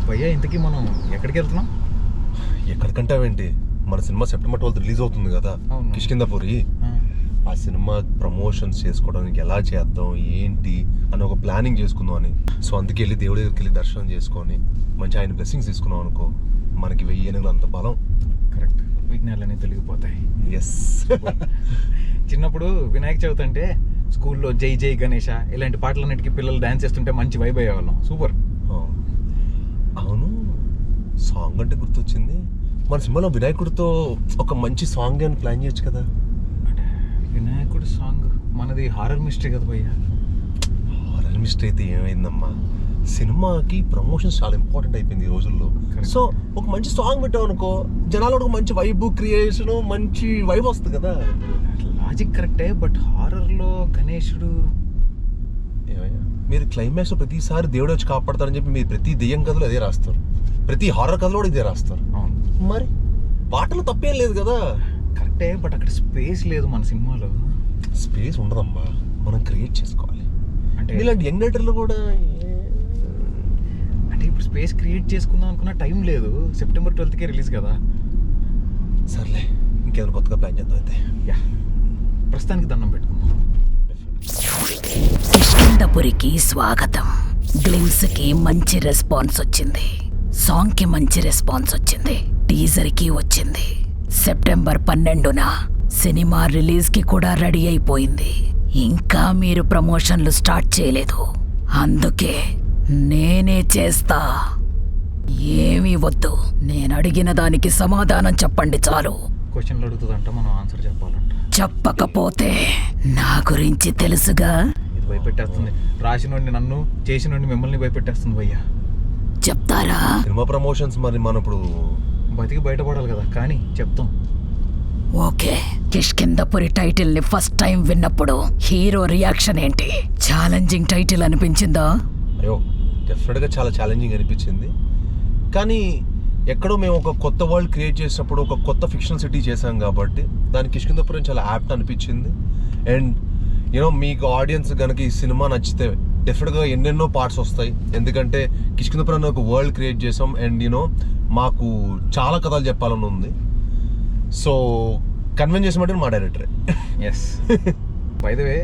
భయ్యా ఇంతకీ మనం ఎక్కడికి వెళ్తున్నాం? ఎక్కడికంటావేంటి, మన సినిమా సెప్టెంబర్ 12 రిలీజ్ అవుతుంది కదా, కిష్కింధపురి. ఆ సినిమా ప్రమోషన్స్ చేసుకోవడానికి ఎలా చేద్దాం ఏంటి అని ఒక ప్లానింగ్ చేసుకుందాం అని. సో అందుకే వెళ్ళి దేవుడి దగ్గరికి వెళ్ళి దర్శనం చేసుకొని మంచి ఆయన బ్లెస్సింగ్స్ తీసుకున్నాం అనుకో, మనకి 1000 ఏనుగులు అంత బలం. కరెక్ట్, విఘ్నాలన్నీ తొలగిపోతాయి. ఎస్. చిన్నప్పుడు వినాయక చవితి అంటే స్కూల్లో జై జై గణేష ఇలాంటి పాటలన్నిటికీ పిల్లలు డాన్స్ చేస్తుంటే మంచి వైబ్ అయ్యేవాళ్ళం. సూపర్. అవును, సాంగ్ అంటే గుర్తొచ్చింది, మన సినిమాలో వినాయకుడితో ఒక మంచి సాంగ్ అని ప్లాన్ చేయొచ్చు కదా. వినాయకుడు సాంగ్ మనది హారర్ మిస్టరీ కదా భయ్యా. హారర్ మిస్టరీ అయితే ఏమైందమ్మా, సినిమాకి ప్రమోషన్స్ చాలా ఇంపార్టెంట్ అయిపోయింది ఈ రోజుల్లో. సో ఒక మంచి సాంగ్ పెట్టావు అనుకో, జనాలు ఒక మంచి వైబ్ క్రియేషన్, మంచి వైబ్ వస్తుంది కదా. లాజిక్ కరెక్టే, బట్ హారర్లో గణేశుడు ఏమయ్యా, మీరు క్లైమాక్స్ లో ప్రతిసారి దేవుడు వచ్చి కాపాడతారని చెప్పి మీరు ప్రతి దెయ్యం కథలో అదే రాస్తారు, ప్రతి హారర్ కథలో కూడా ఇదే రాస్తారు. అవును, మరి పాటలు తప్పేం లేదు కదా. కరెక్టే, బట్ అక్కడ స్పేస్ లేదు మన సినిమాలో. స్పేస్ ఉండదమ్మా, మనం క్రియేట్ చేసుకోవాలి. అంటే ఇలాంటి యంగ్ రైటర్లు కూడా అంటే ఇప్పుడు స్పేస్ క్రియేట్ చేసుకుందాం అనుకున్న టైం లేదు. సెప్టెంబర్ 12కే రిలీజ్ కదా. సర్లే, ఇంకేమైనా కొత్తగా ప్లాన్ చేద్దాం అయితే. యా, ప్రస్తుతానికి దండం పెట్టుకుందాం. కిష్కింధపురికి స్వాగతం. గ్లిమ్స్ కి మంచి రెస్పాన్స్ వచ్చింది, సాంగ్ కి మంచి రెస్పాన్స్ వచ్చింది, టీజర్ కి వచ్చింది. సెప్టెంబర్ 12న సినిమా రిలీజ్ కి కూడా రెడీ అయిపోయింది. ఇంకా మీరు ప్రమోషన్లు స్టార్ట్ చేయలేదు, అందుకే నేనే చేస్తా. ఏమీ వద్దు, నేను అడిగిన దానికి సమాధానం చెప్పండి చాలు. క్వశ్చన్లు అడుగుతుందంట, మనం ఆన్సర్ చెప్పాలంట. చెప్పకపోతే నా గురించి తెలుసుగా. ఇది భయపెట్టేస్తుంది, రాసినోడిని నన్ను, చేసినోడిని మిమ్మల్ని భయపెట్టేస్తుంది భయ్యా. చెప్తారా? సినిమా ప్రమోషన్స్ మరి మనం ఇప్పుడు బతికి బయటపడాలి కదా, కానీ చెప్తాం. ఓకే, కిష్కింధపురి టైటిల్ ని ఫస్ట్ టైం విన్నప్పుడు హీరో రియాక్షన్ ఏంటి? ఛాలెంజింగ్ టైటిల్ అనిపించిందా? అయ్యో, డెఫినెట్గా చాలా ఛాలెంజింగ్ అనిపించింది. కానీ ఎక్కడో మేము ఒక కొత్త వరల్డ్ క్రియేట్ చేసినప్పుడు ఒక కొత్త ఫిక్షనల్ సిటీ చేసాం కాబట్టి దానికి కిష్కింధపురం చాలా యాప్ట్ అనిపించింది. అండ్ యూనో మీకు ఆడియన్స్ కనుక ఈ సినిమా నచ్చితే డెఫినెట్గా ఎన్నెన్నో పార్ట్స్ వస్తాయి. ఎందుకంటే కిష్కింధపురం ఒక వరల్డ్ క్రియేట్ చేసాం అండ్ యూనో మాకు చాలా కథలు చెప్పాలని ఉంది. సో కన్విన్స్ చేసినట్టు మా డైరెక్టరే. ఎస్. బై ద వే,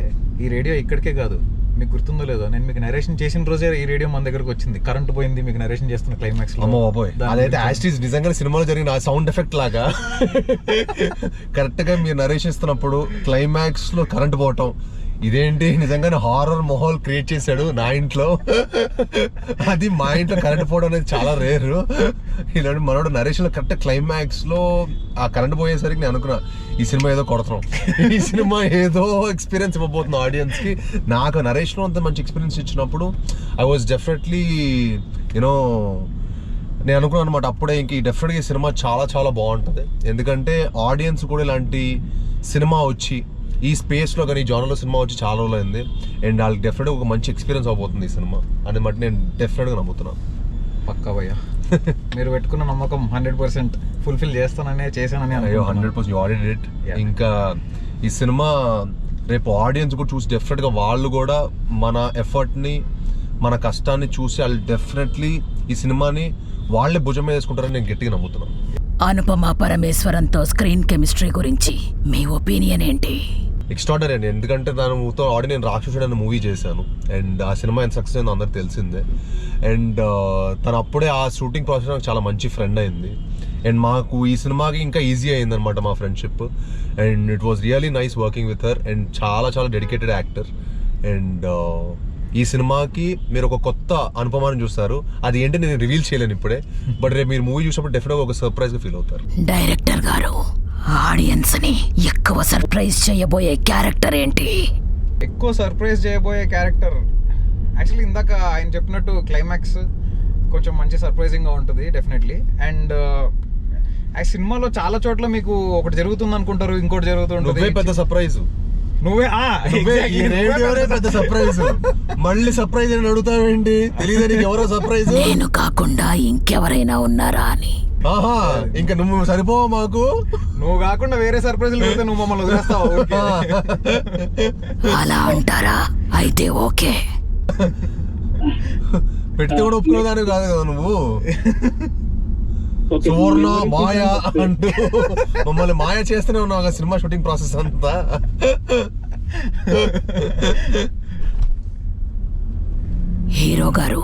ఈ రేడియో ఇక్కడికే కాదు, మీకు గుర్తుందో లేదో, నేను మీకు నరేషన్ చేసిన రోజే ఈ రేడియో మన దగ్గరకు వచ్చింది. కరెంట్ పోయింది, మీకు నరేషన్ చేస్తున్న క్లైమాక్స్ లో. అమ్మ బాబోయ్, అదైతే యాస్టీస్ నిజంగా సినిమాలో జరిగిన సౌండ్ ఎఫెక్ట్ లాగా కరెక్ట్ గా మీరు నరేషన్ ఇస్తున్నప్పుడు క్లైమాక్స్ లో కరెంట్ పోవటం, ఇదేంటి నిజంగానే హారర్ మొహల్ క్రియేట్ చేశాడు నా ఇంట్లో. అది మా ఇంట్లో కరెంట్ పోవడం అనేది చాలా రేర్. ఇలాంటి మనోడు నరేషన్ లో కరెక్ట్ క్లైమాక్స్ లో ఆ కరెంట్ పోయేసరికి నేను అనుకున్నా ఈ సినిమా ఏదో కొడతాం, ఈ సినిమా ఏదో ఎక్స్పీరియన్స్ ఇవ్వబోతుంది ఆడియన్స్ కి. నాకు నరేషన్ లో అంత మంచి ఎక్స్పీరియన్స్ ఇచ్చినప్పుడు ఐ వాజ్ డెఫినెట్లీ యూనో నేను అనుకున్నాను అనమాట అప్పుడే, ఇంక డెఫినెట్గా ఈ సినిమా చాలా చాలా బాగుంటుంది. ఎందుకంటే ఆడియన్స్ కూడా ఇలాంటి సినిమా వచ్చి ఈ స్పేస్లో కానీ ఈ జానర్లో సినిమా వచ్చి చాలా రోజులు అయింది. అండ్ వాళ్ళకి డెఫినెట్గా ఒక మంచి ఎక్స్పీరియన్స్ అవబోతుంది ఈ సినిమా అని బట్టి నేను డెఫినెట్గా నమ్ముతున్నాను. పక్కా భయ్యా, మీరు పెట్టుకున్న నమ్మకం 100% ఫుల్ఫిల్ చేస్తాననే చేశానని. అయ్యో 100% యు ఆల్రెడీ డిడ్. ఇంకా ఈ సినిమా రేపు ఆడియన్స్ కూడా చూసి డెఫినెట్గా వాళ్ళు కూడా మన ఎఫర్ట్ని మన కష్టాన్ని చూసి వాళ్ళు డెఫినెట్లీ ఈ సినిమాని వాళ్ళే భుజం మీద వేసుకుంటారని నేను గట్టిగా నమ్ముతున్నాను. అనుపమ పరమేశ్వరంతో స్క్రీన్ కెమిస్ట్రీ గురించి మీ ఒపీనియన్ ఏంటి? ఎక్స్ట్రాడనరీ అండి. ఎందుకంటే దానితో ఆల్రెడీ నేను రాక్షసుడు అనే మూవీ చేశాను అండ్ ఆ సినిమా ఎంత సక్సెస్ అయిందో అందరికి తెలిసిందే. అండ్ తను అప్పుడే ఆ షూటింగ్ ప్రాసెస్ నాకు చాలా మంచి ఫ్రెండ్ అయింది. అండ్ మాకు ఈ సినిమాకి ఇంకా ఈజీ అయింది అనమాట మా friendship. And it was really nice working with her. And చాలా చాలా డెడికేటెడ్ యాక్టర్. అండ్ ఈ సినిమాకి మీరు ఒక కొత్త అనుపమాన్ని చూస్తారు, అది ఏంటి నేను రివీల్ చేయలేను ఇప్పుడే, బట్ రేపు మీరు మూవీ చూసినప్పుడు డెఫినెట్గా ఒక సర్ప్రైజ్గా ఫీల్ అవుతారు. డైరెక్టర్ గారు, ఆడియన్స్ ని ఎక్కువ సర్ప్రైజ్ చేయబోయే క్యారెక్టర్ ఏంటి? ఎక్కువ సర్ప్రైజ్ చేయబోయే క్యారెక్టర్ యాక్చువల్లీ ఇందాక ఆయన చెప్పినట్టు క్లైమాక్స్ కొంచెం మంచి సర్ప్రైజింగ్గా ఉంటుంది డెఫినెట్లీ. అండ్ ఆ సినిమాలో చాలా చోట్ల మీకు ఒకటి జరుగుతుంది అనుకుంటారు, ఇంకోటి జరుగుతుంటుంది. పెద్ద సర్ప్రైజ్ నువ్వే పెద్ద సర్ప్రైజ్. మళ్ళీ సర్ప్రైజ్ అని అడుగుతావేంటి? తెలియదు నీకు ఎవరో సర్ప్రైజ్? నేను కాకుండా ఇంకెవరైనా ఉన్నారా అని. ఆహా, ఇంకా నువ్వు సరిపోవా మాకు? నువ్వు కాకుండా వేరే సర్ప్రైజ్లు పెడితే నువ్వు మమ్మల్ని వదిలేస్తావు. అలా అంటారా? అయితే ఓకే. పెడితే కూడా ఒప్పుకునేదాన్ని కాదు కదా నువ్వు. ఓకే. సువర్ణ మాయ అంటూ మమ్మల్ని మాయ చేస్తూనే ఉన్నావు కదా సినిమా షూటింగ్ ప్రాసెస్ అంతా. హీరో గారు,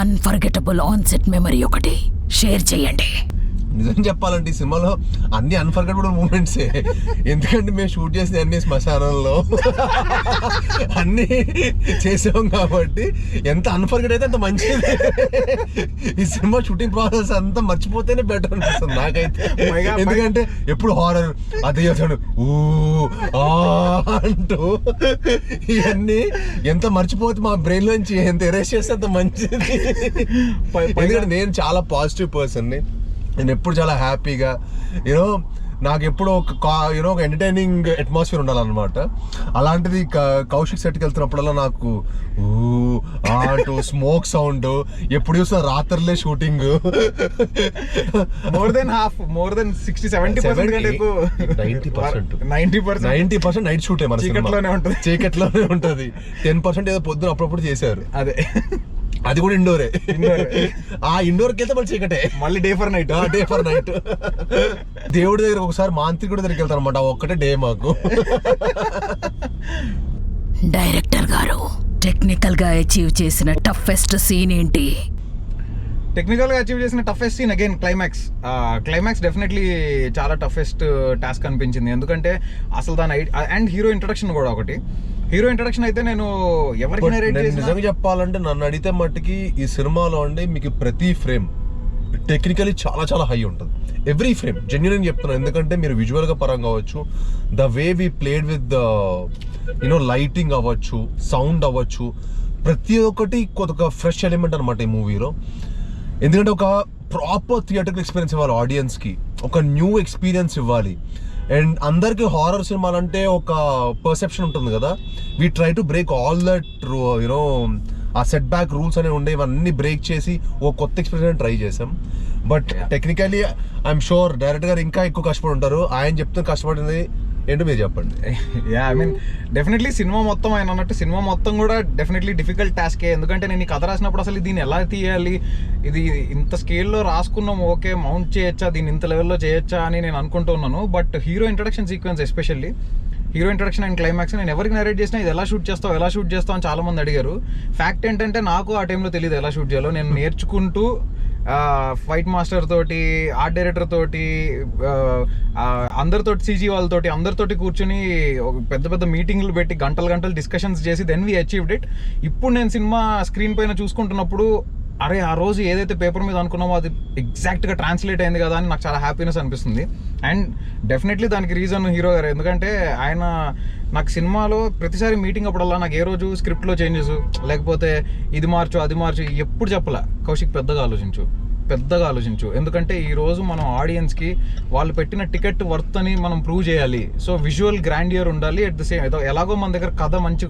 అన్ఫర్గెటబుల్ ఆన్ సెట్ మెమరీ ఒకటి షేర్ చేయండి. నిజం చెప్పాలంటే ఈ సినిమాలో అన్ని అన్ఫర్గెటబుల్ మూమెంట్సే. ఎందుకంటే మేము షూట్ చేసిన అన్ని శ్మశానంలో అన్ని చేసాం కాబట్టి ఎంత అన్ఫర్గెట్ అయితే అంత మంచిది. ఈ సినిమా షూటింగ్ ప్రాసెస్ అంతా మర్చిపోతేనే బెటర్ అనిపిస్తుంది నాకైతే. ఎందుకంటే ఎప్పుడు హారర్ అదే చేస్తాడు అంటూ ఇవన్నీ ఎంత మర్చిపోతే మా బ్రెయిన్ నుంచి ఎంత ఎరేస్ చేస్తే అంత మంచిది. ఎందుకంటే నేను చాలా పాజిటివ్ పర్సన్ని. నేను ఎప్పుడు చాలా హ్యాపీగా యూనో నాకు ఎప్పుడు ఒక ఒక ఎంటర్టైనింగ్ అట్మాస్ఫియర్ ఉండాలన్నమాట. అలాంటిది కౌశిక్ సెట్కి వెళ్తున్నప్పుడల్లా నాకు అంటూ స్మోక్ సౌండ్, ఎప్పుడు చూసిన రాత్రులే షూటింగ్. మోర్ దెన్ 60-70% 90% నైట్ షూటే మన చీకట్లోనే ఉంటుంది. చీకట్లోనే ఉంటుంది. 10% ఏదో పొద్దున అప్పుడప్పుడు చేశారు. అదే, అది కూడా ఇండోరే. ఆ ఇండోర్కి వెళ్తే మళ్ళీ చీకటే, మళ్ళీ డే ఫర్ నైట్. దేవుడి దగ్గర ఒకసారి మాంత్రికుడి దగ్గరికి వెళ్తాను అనమాట. ఒక్కటే డే మాకు. డైరెక్టర్ గారు, టెక్నికల్ గా అచీవ్ చేసిన టఫెస్ట్ సీన్ ఏంటి? టెక్నికల్ గా అచీవ్ చేసిన toughest scene again climax definitely చాలా టఫెస్ట్ టాస్క్ అనిపించింది. ఎందుకంటే అసలు దాని అండ్ హీరో ఇంట్రడక్షన్ కూడా ఒకటి. హీరో ఇంట్రడక్షన్ అయితే నేను ఎవరికి నిజంగా చెప్పాలంటే నన్ను అడిగితే మట్టుకి ఈ సినిమాలో అండి మీకు ప్రతి ఫ్రేమ్ టెక్నికలీ చాలా చాలా హై ఉంటుంది. ఎవ్రీ ఫ్రేమ్ జెన్యున్ చెప్తున్నాను. ఎందుకంటే మీరు విజువల్గా పరంగా అవ్వచ్చు, the way we played with lighting అవ్వచ్చు, సౌండ్ అవ్వచ్చు, ప్రతి ఒక్కటి ఒక ఫ్రెష్ ఎలిమెంట్ అనమాట ఈ మూవీలో. ఎందుకంటే ఒక ప్రాపర్ థియేటర్కి ఎక్స్పీరియన్స్ ఇవ్వాలి ఆడియన్స్కి, ఒక న్యూ ఎక్స్పీరియన్స్ ఇవ్వాలి. అండ్ అందరికీ హారర్ సినిమాలు అంటే ఒక పర్సెప్షన్ ఉంటుంది కదా. We try to break all that ఆ సెట్ బ్యాక్ రూల్స్ అనేవి ఉండే, ఇవన్నీ బ్రేక్ చేసి ఓ కొత్త ఎక్స్పీరియన్స్ ట్రై చేసాం. But technically I'm sure director గారు ఇంకా ఎక్కువ కష్టపడి ఉంటారు. ఆయన చెప్తే కష్టపడింది ఏంటో మీరు చెప్పండి. ఐ మీన్ డెఫినెట్లీ సినిమా మొత్తం ఆయన అన్నట్టు సినిమా మొత్తం కూడా డెఫినెట్లీ డిఫికల్ట్ టాస్కే. ఎందుకంటే నేను ఈ కథ రాసినప్పుడు అసలు దీన్ని ఎలా తీయాలి, ఇది ఇంత స్కేల్లో రాసుకున్నాం, ఓకే మౌంట్ చేయొచ్చా, దీన్ని ఇంత లెవెల్లో చేయొచ్చా అని నేను అనుకుంటూ ఉన్నాను. But hero introduction sequence especially hero introduction and climax నేను ఎవరికి నరేట్ చేసినా ఇది ఎలా షూట్ చేస్తావు అని చాలా మంది అడిగారు. ఫ్యాక్ట్ ఏంటంటే నాకు ఆ టైంలో తెలియదు ఎలా షూట్ చేయాలో. నేను నేర్చుకుంటూ ఫైట్ మాస్టర్ తోటి, ఆర్ట్ డైరెక్టర్ తోటి, అందరితోటి, సీజీ వాళ్ళతోటి, అందరితోటి కూర్చొని పెద్ద పెద్ద మీటింగ్లు పెట్టి గంటలు డిస్కషన్స్ చేసి దెన్ వీ అచీవ్డ్ ఇట్. ఇప్పుడు నేను సినిమా స్క్రీన్ పైన చూసుకుంటున్నప్పుడు అరే ఆ రోజు ఏదైతే పేపర్ మీద అనుకున్నామో అది ఎగ్జాక్ట్గా ట్రాన్స్లేట్ అయింది కదా అని నాకు చాలా హ్యాపీనెస్ అనిపిస్తుంది. అండ్ డెఫినెట్లీ దానికి రీజన్ హీరో గారు. ఎందుకంటే ఆయన నాకు సినిమాలో ప్రతిసారి మీటింగ్ అప్పుడల్లా నాకు ఏ రోజు స్క్రిప్ట్లో చేంజెస్ లేకపోతే ఇది మార్చు అది మార్చు ఎప్పుడు చెప్పలా, కౌశిక్ పెద్దగా ఆలోచించు. ఎందుకంటే ఈరోజు మనం ఆడియన్స్కి వాళ్ళు పెట్టిన టికెట్ వర్త్ అని మనం ప్రూవ్ చేయాలి. సో విజువల్ గ్రాండియర్ ఉండాలి. అట్ ద సేమ్ ఎలాగో మన దగ్గర కథ మంచి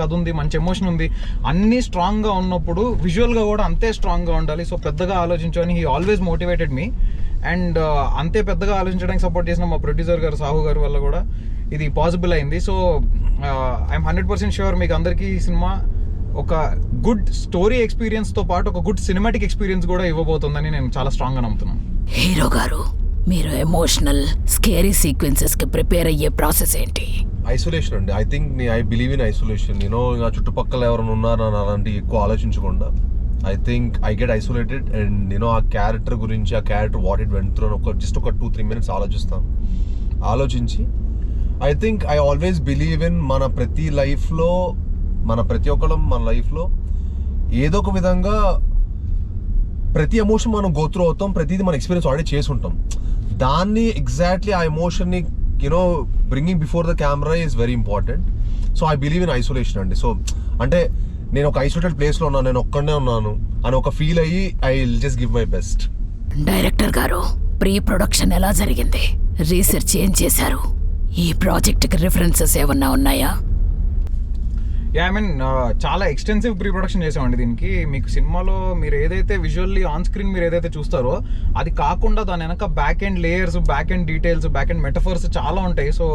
కథ ఉంది, మంచి ఎమోషన్ ఉంది, అన్నీ స్ట్రాంగ్గా ఉన్నప్పుడు విజువల్గా కూడా అంతే స్ట్రాంగ్గా ఉండాలి. సో పెద్దగా ఆలోచించు అని he always motivated me. And అంతే పెద్దగా ఆలోచించడానికి సపోర్ట్ చేసిన మా ప్రొడ్యూసర్ గారు సాహు గారు వల్ల కూడా ఇది పాసిబుల్ అయింది. సో ఐఎమ్ 100% షూర్ మీకు అందరికీ ఈ సినిమా ఒక గుడ్ స్టోరీ ఎక్స్పీరియన్స్తో పాటు ఒక గుడ్ సినిమాటిక్ ఎక్స్పీరియన్స్ కూడా ఇవ్వబోతుందని నేను చాలా స్ట్రాంగ్గా నమ్ముతున్నాను. హీరో గారు, మీరు ఎమోషనల్ స్కేరీ సీక్వెన్సెస్ కి ప్రిపేర్ అయ్యే ప్రాసెస్ ఏంటి? ఐసోలేషన్ అండి. I believe in isolation. నా చుట్టుపక్కల ఎవరైనా ఉన్నారా అలాంటి ఎక్కువ ఆలోచించకుండా I think I get isolated and ఆ క్యారెక్టర్ గురించి, ఆ character what it went through just ఒక 2-3 minutes ఆలోచించి I think I always believe in మన ప్రతి ఒక్కళ్ళం మన లైఫ్లో ఏదో ఒక విధంగా ప్రతి ఎమోషన్ మనం గో త్రూ అవుతాం, ప్రతిదీ మన ఎక్స్పీరియన్స్ ఆల్రెడీ చేసి ఉంటాం. దాన్ని ఎగ్జాక్ట్లీ ఆ ఎమోషన్ని bringing before the camera is very important. So I believe in isolation అండి. సో అంటే నేను ఒక ఐసోలేటెడ్ ప్లేస్లో ఉన్నాను, నేను ఒక్కడే ఉన్నాను అని ఒక ఫీల్ అయ్యి I will just give my best. Director గారు, ప్రీ ప్రొడక్షన్ ఎలా జరిగింది? రీసెర్చ్ ఏం చేశారు? ఈ ప్రాజెక్ట్కి రిఫరెన్సెస్ ఏమన్నా ఉన్నాయా? ఐ మీన్ చాలా ఎక్స్టెన్సివ్ ప్రీ ప్రొడక్షన్ చేసామండి దీనికి. మీకు సినిమాలో మీరు ఏదైతే విజువల్లీ ఆన్ స్క్రీన్ మీరు ఏదైతే చూస్తారో అది కాకుండా దాని వెనక back end layers, back end details, back end metaphors చాలా ఉంటాయి. సో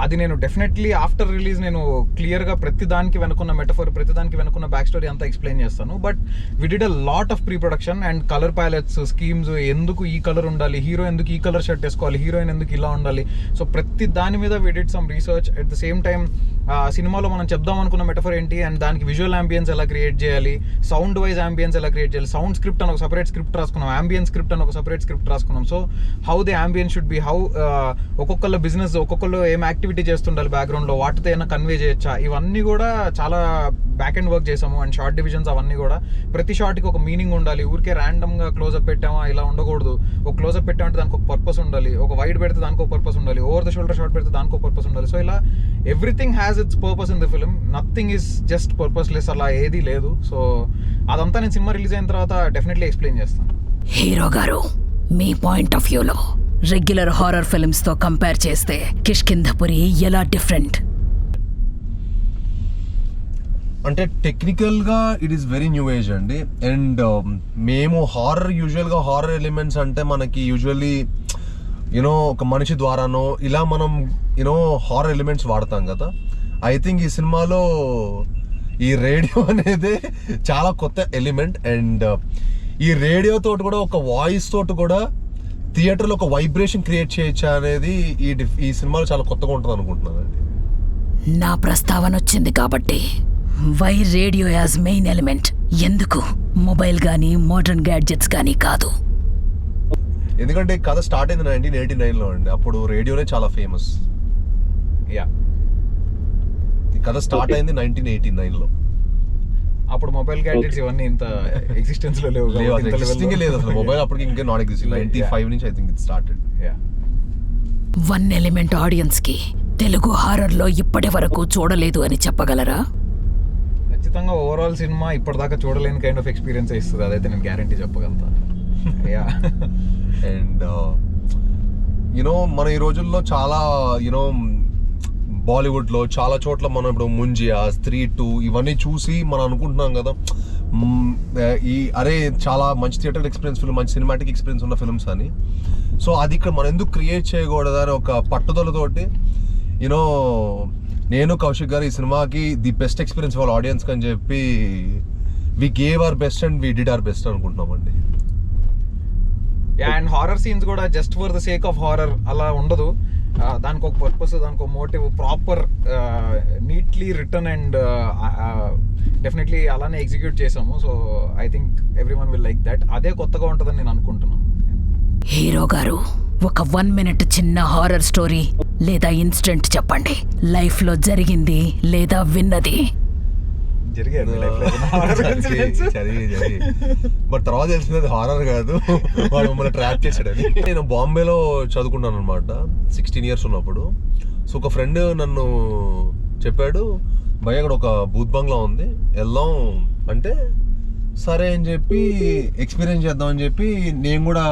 అది నేను డెఫినెట్లీ ఆఫ్టర్ రిలీజ్ నేను క్లియర్గా ప్రతి దానికి వెనుకున్న మెటఫర్, ప్రతి దానికి వెనుకున్న బ్యాక్ స్టోరీ అంతా ఎక్స్ప్లెయిన్ చేస్తాను. But we did a lot of pre production and colour palettes, schemes, ఎందుకు ఈ కలర్ ఉండాలి, హీరో ఎందుకు ఈ కలర్ షర్ట్ వేసుకోవాలి, హీరోయిన్ ఎందుకు ఇలా ఉండాలి. సో ప్రతి దాని మీద we did some research. At the same time సినిమాలో మనం చెప్దాం అనుకున్న మెటఫర్ ఏంటి అండ్ దానికి విజువల్ అంబియన్స్ ఎలా క్రియేట్ చేయాలి, సౌండ్ వైజ్ అంబియన్స్ ఎలా క్రియేట్ చేయాలి, సౌండ్ స్క్రిప్ట్ అని ఒక సపరేట్ స్క్రిప్ట్ రాసుకున్నాం, అంబియన్స్ స్క్రిప్ట్ అని ఒక సపరేట్ స్క్రిప్ట్ రాసుకున్నాం. So how the ambience should be, how ఒక్కొక్కళ్ళ బిజినెస్, ఒక్కొక్కళ్ళు ఏం యాక్టివిటీ చేస్తుండాలి బ్యాక్గ్రౌండ్లో, వాటితో ఏమైనా కన్వే చేయొచ్చా, ఇవన్నీ కూడా చాలా బ్యాక్ అండ్ వర్క్ చేసాము. అండ్ షార్ట్ డివిజన్స్ అవన్నీ కూడా ప్రతి షార్ట్కి ఒక మీనింగ్ ఉండాలి. ఊరికే ర్యాండమ్గా క్లోజప్ పెట్టామా ఇలా ఉండకూడదు. ఒక క్లోజప్ పెట్టామంటే దానికి ఒక పర్పస్ ఉండాలి, ఒక వైడ్ పెడితే దానికి ఒక పర్పస్ ఉండాలి, ఓవర్ ద షోల్డర్ షార్ట్ పెడితే దానికి ఒక పర్పస్ ఉండాలి. సో ఇలా everything has its purpose in the film. Nothing is just purposeless, అలా ఏది లేదు. సో అదంతా నేను సినిమా రిలీజ్ అయిన తర్వాత డెఫినెట్లీ ఎక్స్ప్లెయిన్ చేస్తాను. హీరో గారు, మీ పాయింట్ ఆఫ్ వ్యూలో రెగ్యులర్ హారర్ ఫిల్మ్స్ తో కంపేర్ చేస్తే కిష్కింధపురి ఎలా డిఫరెంట్? అంటే టెక్నికల్గా it is very new age అండి. అండ్ మేము యూజువల్గా హారర్ ఎలిమెంట్స్ అంటే మనకి యూజువల్లీ యూనో ఒక మనిషి ద్వారానో ఇలా మనం యూనో హారర్ ఎలిమెంట్స్ వాడతాం కదా. ఐ థింక్ ఈ సినిమాలో ఈ రేడియో అనేది చాలా కొత్త ఎలిమెంట్. అండ్ ఈ రేడియో తోటి కూడా, ఒక వాయిస్ తోటి కూడా థియేటర్లో ఒక వైబ్రేషన్ క్రియేట్ చేయొచ్చా అనేది ఈ సినిమాలో చాలా కొత్తగా ఉంటుంది అనుకుంటున్నానండి. నా ప్రస్తావన వచ్చింది కాబట్టి why radio as main element, ఎందుకు మొబైల్ గానీ మోడర్న్ గ్యాడ్జెట్స్ గానీ కాదు? ఎందుకంటే కథ స్టార్ట్ అయింది 1989లో అండి. అప్పుడు రేడియోనే చాలా ఫేమస్. యా, ఈ కథ స్టార్ట్ అయింది 1989లో. అప్పుడు మొబైల్ గ్యాడ్జెట్స్ ఇవన్నీ ఇంత ఎగ్జిస్టెన్స్ లో లేవు, ఎగ్జిస్టింగ్ లేదు అసలు. మొబైల్ అప్పటికి ఇంకా నాట్ ఎగ్జిస్టింగ్. 95 నుంచి I think it started. One element audience కి తెలుగు హారర్ లో ఇప్పటి వరకు చూడలేదు అని చెప్పగలరా? ఖచ్చితంగా ఓవరాల్ సినిమా ఇప్పటిదాకా చూడలేని కైండ్ ఆఫ్ ఎక్స్పీరియన్స్ ఇస్తుంది, అదైతే నేను గ్యారంటీ చెప్పగలుగుతా. అండ్ యునో మన ఈ రోజుల్లో చాలా యునో బాలీవుడ్లో చాలా చోట్ల మనం ఇప్పుడు ముంజియా, స్త్రీ 2 ఇవన్నీ చూసి మనం అనుకుంటున్నాం కదా అరే చాలా మంచి థియేటర్ ఎక్స్పీరియన్స్ ఫిల్మ్, మంచి సినిమాటిక్ ఎక్స్పీరియన్స్ ఉన్న ఫిల్మ్స్ అని. సో అది ఇక్కడ మనం ఎందుకు క్రియేట్ చేయకూడదు అని ఒక పట్టుదలతోటి యూనో నేను కౌశిక్ గారు ఈ సినిమాకి ది బెస్ట్ ఎక్స్పీరియన్స్ వాళ్ళ ఆడియన్స్ అని చెప్పి we gave our best and we did our best అనుకుంటున్నామండి. అండ్ హారర్ సీన్స్ కూడా just for the sake of horror అలా ఉండదు. దానికి ఒక పర్పస్, దానికి ఒక motive, proper neatly return and definitely అలానే ఎగ్జిక్యూట్ చేసాము. So I think everyone will like that. అదే కొత్తగా ఉంటుందని నేను అనుకుంటున్నాను. హీరో గారు, ఒక 1 మినిట్ చిన్న హారర్ స్టోరీ లేదా ఇన్సిడెంట్ చెప్పండి, లైఫ్ లో జరిగింది లేదా విన్నది. బట్ తర్వాత తెలిసినది హారర్ కాదు, వాడు మమ్మల్ని ట్రాప్ చేశాడని. నేను బాంబేలో చదువుకున్నాను అనమాట 16 ఇయర్స్ ఉన్నప్పుడు. సో ఒక ఫ్రెండ్ నన్ను చెప్పాడు, భయ్ అక్కడ ఒక బూత్ బంగ్లా ఉంది వెళ్దాం అంటే, సరే అని చెప్పి ఎక్స్పీరియన్స్ చేద్దామని చెప్పి నేను కూడా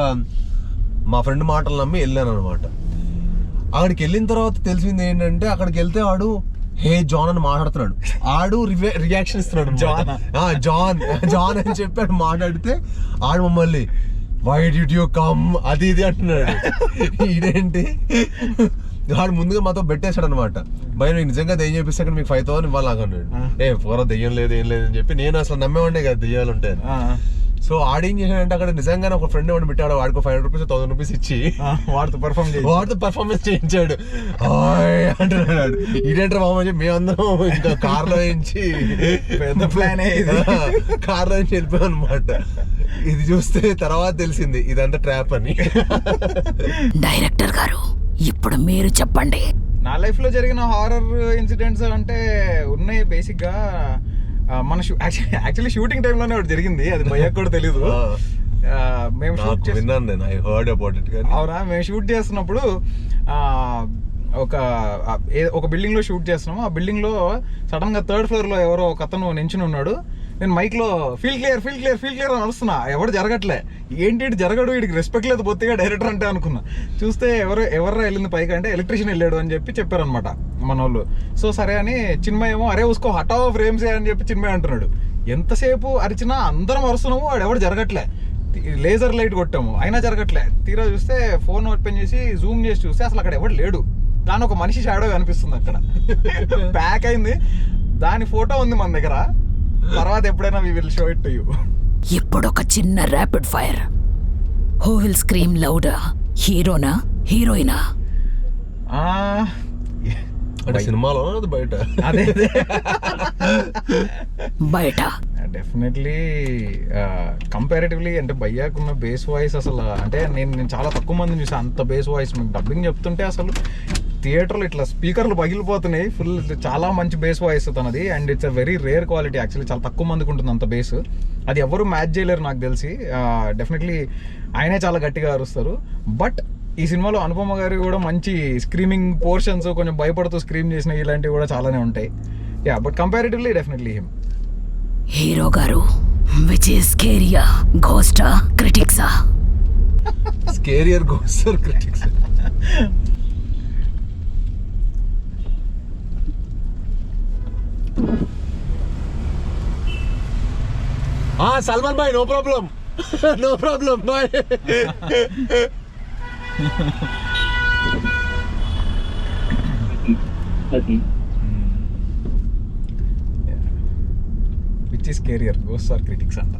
మా ఫ్రెండ్ మాటలు నమ్మి వెళ్ళాను అనమాట. అక్కడికి వెళ్ళిన తర్వాత తెలిసింది ఏంటంటే, అక్కడికి వెళ్తే ఆడు హే జాన్ అని మాట్లాడుతున్నాడు. ఆడు రియాక్షన్ ఇస్తున్నాడు, జాన్ అని చెప్పి మాట్లాడితే ఆడు మమ్మల్ని వై డిడ్ యూ కమ్ అది ఇది అంటున్నాడు. ఇదేంటి, వాడు ముందుగా మాతో పెట్టేశాడు అనమాట. భయ నీకు నిజంగా దెయ్యం చెప్పిస్తే అక్కడ మీకు 5,000 ఇవ్వాలి అన్నాడు. పూరా దెయ్యం లేదు ఏం లేదు అని చెప్పి నేను అసలు నమ్మేవాడినే కదా దెయ్యాలు ఉంటాయని. సో ఆడేం చేశాడంటే, అక్కడ నిజంగానే ఒక ఫ్రెండ్ వాడిని పెట్టాడు, వాడికి 500 రూపీస్ 1000 రూపీస్ ఇచ్చి వాడితో పర్ఫార్మెన్స్ చేయించాడు. అంటున్నాడు ఇదేంటారు మామ చెప్పి మేమందరం ఇంకా కార్లో నుంచి పెద్ద ప్లాన్ కార్లో నుంచి వెళ్ళిపోయాం అనమాట. ఇది చూస్తే తర్వాత తెలిసింది ఇదంతా ట్రాప్ అని. డైరెక్టర్ గారు, ఇప్పుడు మీరు చెప్పండి. నా లైఫ్ లో జరిగిన హారర్ ఇన్సిడెంట్స్ అంటే ఉన్నాయి. బేసిక్ గా మన యాక్చువల్లీ షూటింగ్ టైంలోనే ఒకటి జరిగింది, అది భయ్యకు కూడా తెలీదు. మేము అవునా, మేము షూట్ చేస్తున్నప్పుడు ఒక బిల్డింగ్ లో షూట్ చేస్తున్నాము. ఆ బిల్డింగ్ లో సడన్ గా 3rd ఫ్లోర్ లో ఎవరో ఒక అతను నించుని ఉన్నాడు. నేను మైక్లో ఫీల్ క్లియర్ అని అరుస్తున్నా, ఎవరు జరగట్లే, ఏంటి జరగడు, వీడికి రెస్పెక్ట్ లేదు బొత్తిగా డైరెక్టర్ అంటే అనుకున్నా. చూస్తే ఎవర్రా వెళ్ళింది పైకి అంటే ఎలక్ట్రీషియన్ వెళ్ళాడు అని చెప్పారనమాట మన వాళ్ళు. సో సరే అని చిన్మయ్ ఏమో అరే ఉసుకో హటావో ఫ్రేమ్స్ అని చెప్పి చిన్మయ్ అంటున్నాడు. ఎంతసేపు అరిచినా అందరం అరుస్తున్నాము, వాడు ఎవరు జరగట్లే. లేజర్ లైట్ కొట్టాము అయినా జరగట్లే. తీరా చూస్తే ఫోన్ ఓపెన్ చేసి జూమ్ చేసి చూస్తే అసలు అక్కడ ఎవరు లేడు, కానీ ఒక మనిషి షాడో కనిపిస్తుంది అక్కడ. ప్యాక్ అయింది, దాని ఫోటో ఉంది మన దగ్గర. తర్వాత ఎప్పుడైనా we will show it to you. ఇప్పుడు ఒక చిన్న rapid fire. Who will scream louder, హీరోనా హీరోయినా? అంటే సినిమాలో బయట అదే బయట డెఫినెట్లీ కంపారిటివ్లీ అంటే భయ్యాకున్న బేస్ వాయిస్ అసలు అంటే నేను చాలా తక్కువ మందిని చూసాను అంత బేస్ వాయిస్. మీకు డబ్బింగ్ చెప్తుంటే అసలు థియేటర్లో ఇట్లా స్పీకర్లు పగిలిపోతున్నాయి. ఫుల్ చాలా మంచి బేస్ వాయిస్ తనది. And it's a very rare quality actually. చాలా తక్కువ మందికి ఉంటుంది అంత బేస్. అది ఎవరు మ్యాచ్ చేయలేరు నాకు తెలిసి. డెఫినెట్లీ ఆయనే చాలా గట్టిగా అరుస్తారు. బట్ ఈ సినిమాలో అనుపమ గారి కూడా మంచి స్క్రీమింగ్ పోర్షన్స్, కొంచెం భయపడుతూ స్క్రీమ్ చేసిన ఇలాంటివి కూడా చాలానే ఉంటాయి. Yeah but comparatively definitely him. Hero గారు విచ్ ఈస్ స్కేరియా, ఘోస్టా, క్రిటిక్సా? Scarier ghoster critics. సల్మాన్ భాయ్ నో ప్రాబ్లం, నో ప్రాబ్లం బాయ్. Which is scarier ghost or critics అంట.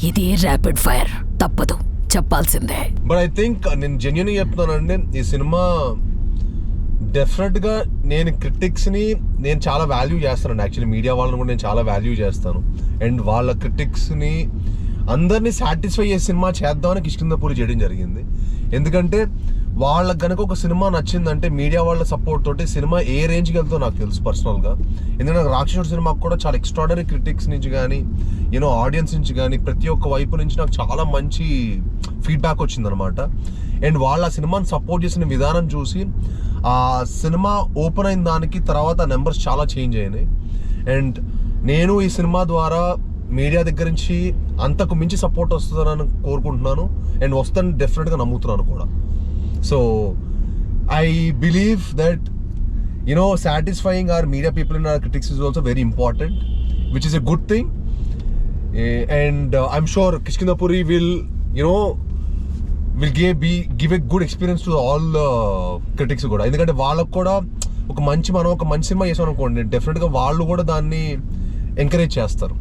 ఇది ర్యాపిడ్ ఫైర్, తప్పదు చెప్పాల్సిందే. బట్ ఐ థింక్ నేను జెన్యున్గా చెప్తున్నానండి, ఈ సినిమా డెఫినెట్గా నేను క్రిటిక్స్ని నేను చాలా వాల్యూ చేస్తానండి. యాక్చువల్లీ మీడియా వాళ్ళని కూడా నేను చాలా వాల్యూ చేస్తాను. అండ్ వాళ్ళ క్రిటిక్స్ని అందరినీ సాటిస్ఫై చేసే సినిమా చేద్దామని కిష్కింధపురి చేయడం జరిగింది. ఎందుకంటే వాళ్ళకి కనుక ఒక సినిమా నచ్చిందంటే మీడియా వాళ్ళ సపోర్ట్ తోటి సినిమా ఏ రేంజ్కి వెళ్తుందో నాకు తెలుసు పర్సనల్గా. ఎందుకంటే నాకు రాక్షసుడు సినిమాకు కూడా చాలా ఎక్స్ట్రాడనరీ క్రిటిక్స్ నుంచి కానీ ఆడియన్స్ నుంచి కానీ ప్రతి ఒక్క వైపు నుంచి నాకు చాలా మంచి ఫీడ్బ్యాక్ వచ్చిందనమాట. అండ్ వాళ్ళు ఆ సినిమాని సపోర్ట్ చేసిన విధానం చూసి ఆ సినిమా ఓపెన్ అయిన దానికి తర్వాత నెంబర్స్ చాలా చేంజ్ అయినాయి. అండ్ నేను ఈ సినిమా ద్వారా మీడియా దగ్గర నుంచి అంతకు మించి సపోర్ట్ వస్తుందని కోరుకుంటున్నాను. అండ్ వస్తుందని డెఫినెట్గా నమ్ముతున్నాను కూడా. So I believe that satisfying our media people and our critics is also very important, which is a good thing. And I'm sure Kishkinthapuri will give a good experience to all critics కూడా. ఎందుకంటే వాళ్ళకు కూడా మనం ఒక మంచి cinema చేసాం అనుకోండి, డెఫినెట్గా వాళ్ళు కూడా దాన్ని ఎంకరేజ్ చేస్తారు.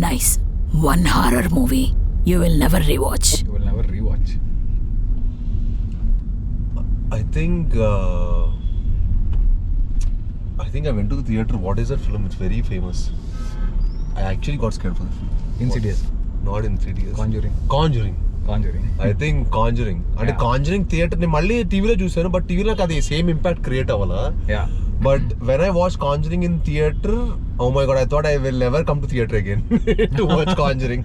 Nice. One horror movie you will never rewatch. I think I went to the theater. What is that film? It's very famous. I actually got scared for the film. Insidious. Not Insidious. Conjuring. I think Conjuring. అంటే Conjuring theatre నేను మళ్ళీ టీవీలో చూసాను, but టీవీలో అది same impact create అవ్వాలా. But when I watch Conjuring in theater, oh my god, I thought I will never come to theater again to watch Conjuring.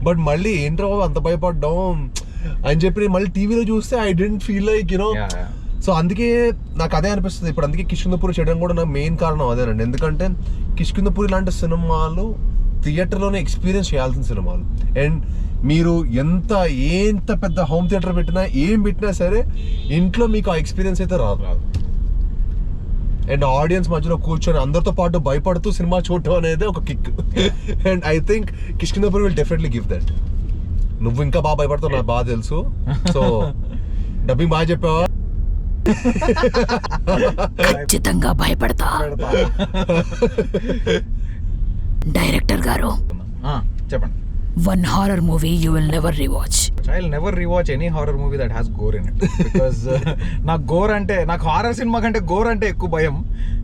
But మళ్ళీ ఏంట్రా అంత భయపడ్డాం అని చెప్పి మళ్ళీ టీవీలో చూస్తే I didn't feel like so అందుకే నాకు అదే అనిపిస్తుంది ఇప్పుడు. అందుకే కిష్కింధపురి చేయడం కూడా నాకు మెయిన్ కారణం అదేనండి. ఎందుకంటే కిష్కింధపురి లాంటి సినిమాలు థియేటర్లోనే ఎక్స్పీరియన్స్ చేయాల్సిన సినిమాలు. అండ్ మీరు ఎంత పెద్ద హోమ్ థియేటర్ పెట్టినా ఏం పెట్టినా సరే ఇంట్లో మీకు ఆ ఎక్స్పీరియన్స్ అయితే రాదు. అండ్ ఆడియన్స్ మధ్యలో కూర్చొని అందరితో పాటు భయపడుతూ సినిమా చూడటం అనేది ఒక kick. And I think Kishkindhapuri will definitely give that. నువ్వు ఇంకా బాగా భయపడతావు నాకు బాగా తెలుసు. సో డబ్బింగ్ బాగా చెప్పావా? ఖచ్చితంగా భయపడతా. డైరెక్టర్ గారు చెప్పండి. One horror movie you will never rewatch. I will never rewatch any horror movie that has gore in it. Because నాకు గోర్ అంటే, నాకు హారర్ సినిమా కంటే గోర్ అంటే ఎక్కువ భయం.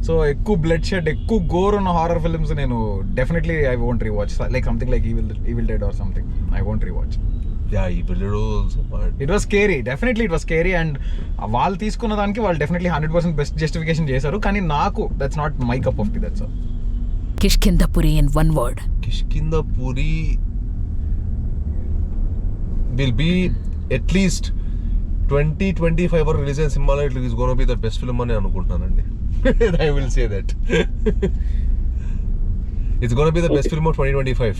సో ఎక్కువ బ్లడ్ షెడ్, ఎక్కువ గోర్ ఉన్న హారర్ ఫిల్మ్స్ నేను definitely I won't rewatch. Like something like evil dead or something, I won't rewatch. It was scary, definitely it was scary. And వాళ్ళు తీసుకున్న దానికి వాళ్ళు డెఫినెట్లీ 100% బెస్ట్ జస్టిఫికేషన్ చేశారు. కానీ నాకు that's not my cup of tea. That's all. Kishkindhapuri in one word. Kishkindhapuri will be at least 20-25 వరకు release అయిన సినిమాలో it is gonna be the best film అని అనుకుంటున్నానండి. I will say that. It's gonna be the best film of 2025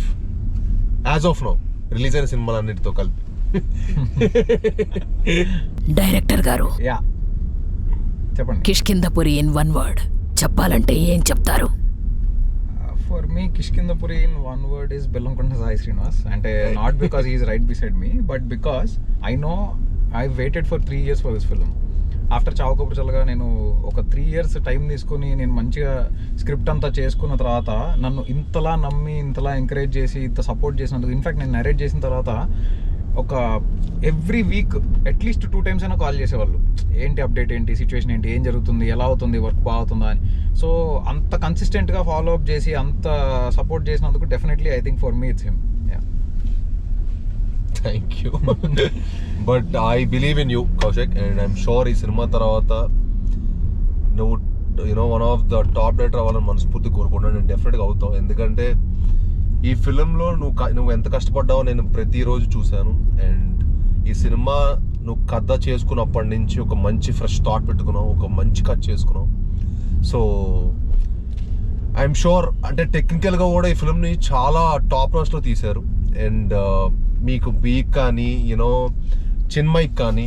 as of now. Release అయిన సినిమాలన్నిటితో కలిపి. Director గారు, yeah చెప్పండి. Kishkindhapuri in one word చెప్పాలంటే ఏం చెప్తారు? For me Kishkindhapuri in one word is Bellamkonda Sai Srinivas. అంటే not because he is right beside me, but because I know I waited for 3 years for this film. After Chaavu Kaburu చల్లగా నేను ఒక 3 years టైం తీసుకుని నేను మంచిగా స్క్రిప్ట్ అంతా చేసుకున్న తర్వాత నన్ను ఇంతలా నమ్మి, ఇంతలా ఎంకరేజ్ చేసి, ఇంత సపోర్ట్ చేసినందుకు, ఇన్ఫాక్ట్ నేను నరేట్ చేసిన తర్వాత ఒక ఎవ్రీ వీక్ అట్లీస్ట్ 2 times అయినా కాల్ చేసేవాళ్ళు. ఏంటి అప్డేట్, ఏంటి సిచ్యువేషన్, ఏంటి, ఏం జరుగుతుంది, ఎలా అవుతుంది, వర్క్ బాగుతుందా అని. సో అంత కన్సిస్టెంట్గా ఫాలో అప్ చేసి అంత సపోర్ట్ చేసినందుకు definitely I think for me it's him. Thank you. But I believe in you Kaushik, and I'm sure ఈ సినిమా తర్వాత నువ్వు one of the top director అవ్వాలని మనస్ఫూర్తి కోరుకుంటాను. నేను డెఫినెట్గా అవుతావు. ఎందుకంటే ఈ ఫిలింలో నువ్వు ఎంత కష్టపడ్డావో నేను ప్రతిరోజు చూశాను. అండ్ ఈ సినిమా నువ్వు కథ చేసుకున్నప్పటి నుంచి ఒక మంచి ఫ్రెష్ థాట్ పెట్టుకున్నావు, ఒక మంచి కథ చేసుకున్నావు. సో ఐఎమ్ షూర్, అంటే టెక్నికల్గా కూడా ఈ ఫిల్మ్ని చాలా టాప్ నాచ్లో తీశారు. అండ్ మీకు బీక్ కానీ చిన్మయ్కి కానీ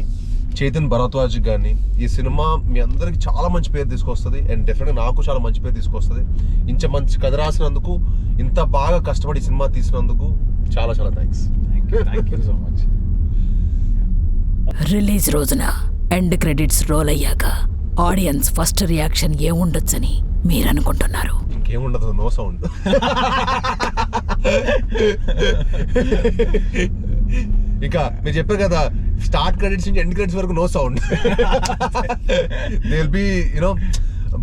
చైతన్ భరద్వాజ్ కానీ ఈ సినిమా మీ అందరికి చాలా మంచి పేరు తీసుకొస్తుంది. అండ్ డెఫినెట్గా నాకు చాలా మంచి పేరు తీసుకొస్తుంది. ఇంత మంచి కథ రాసినందుకు, ఇంత బాగా కష్టపడి ఈ సినిమా తీసినందుకు చాలా చాలా thanks. Thank you so much. Release రోజున ఎండ్ క్రెడిట్స్ రోల్ అయ్యాక ఆడియన్స్ ఫస్ట్ రియాక్షన్ ఏముండొచ్చని మీరు అనుకుంటున్నారు? ఇంకేముండదు, నో సౌండ్. ఇంకా మీరు చెప్పారు కదా, స్టార్ట్ క్రెడిట్స్ నుంచి ఎండ్ క్రెడిట్స్ వరకు no sound. They will be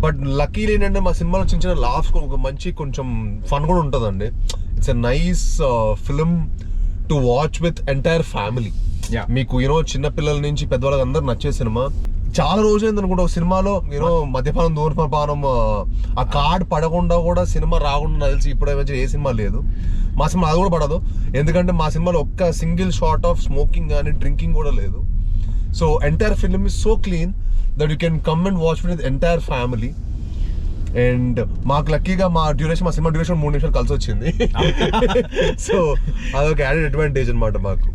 but lucky ఏంటంటే మా సినిమాలో చిన్న చిన్న లాఫ్స్, ఒక మంచి కొంచెం ఫన్ కూడా ఉంటుందండి. It's a nice film to watch with entire family. మీకు చిన్న పిల్లల నుంచి పెద్దవాళ్ళకి అందరు నచ్చే సినిమా. చాలా రోజులైంది అనుకుంటా ఒక సినిమాలో మద్యపానం, ధూమపానం, ఆ కార్డ్ పడకుండా కూడా సినిమా రాకుండా తెలిసి ఇప్పుడు ఏ సినిమా లేదు. మా సినిమా అది కూడా పడదు, ఎందుకంటే మా సినిమాలో ఒక్క సింగిల్ షాట్ ఆఫ్ స్మోకింగ్ కానీ డ్రింకింగ్ కూడా లేదు. So entire film is so clean that you can come and watch with entire family. And మాకు లక్కీగా మా సినిమా డ్యూరేషన్ 3 నిమిషాలు కలిసి వచ్చింది. సో అదొక యాడెడ్ అడ్వాంటేజ్ అనమాట మాకు.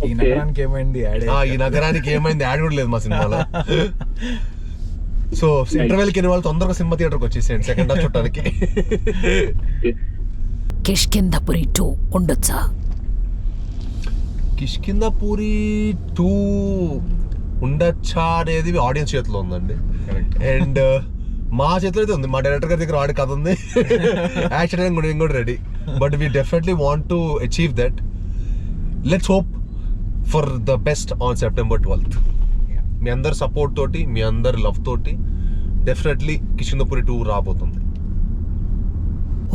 ఈ నగరానికి ఏమైంది యాడ్ కూడా లేదు మా సినిమాలో. సో ఇంటర్వెల్కి వెళ్ళిన వాళ్ళు తొందరగా సినిమా థియేటర్కి వచ్చేసేయండి సెకండ్ హాఫ్ చూడటానికి. కిష్కింధపురి 2 ఉండొచ్చా? కిష్కింధపురి 2 ఉండొచ్చా అనేది ఆడియన్స్ చేతిలో ఉందండి. అండ్ మా చేతిలో అయితే ఉంది, మా డైరెక్టర్ గారి దగ్గర ఆడే కథ ఉంది, యాక్షన్ కూడా ready. But we definitely want to achieve that. Let's hope for the best on September 12th. మీ అందరి సపోర్ట్ తోటి, మీ అందరి లవ్ తోటి డెఫినెట్లీ కిష్కింధపురి 2 రాబోతుంది.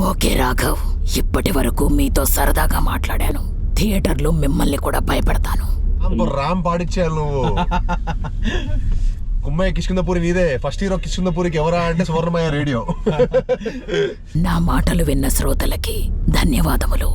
ఓకే రాఘవ్, ఇప్పటి వరకు మీతో సరదాగా మాట్లాడాను. థియేటర్లో మిమ్మల్ని కూడా భయపడతాను. ర్యామ్ పాడిచ్చాను నువ్వు. కుమ్మయ్య కిష్కింధపురి నీదే. ఫస్ట్ హీరో కిష్కింధపురికి ఎవరా అంటే సువర్ణమయ్య రేడియో. నా మాటలు విన్న శ్రోతలకి ధన్యవాదములు.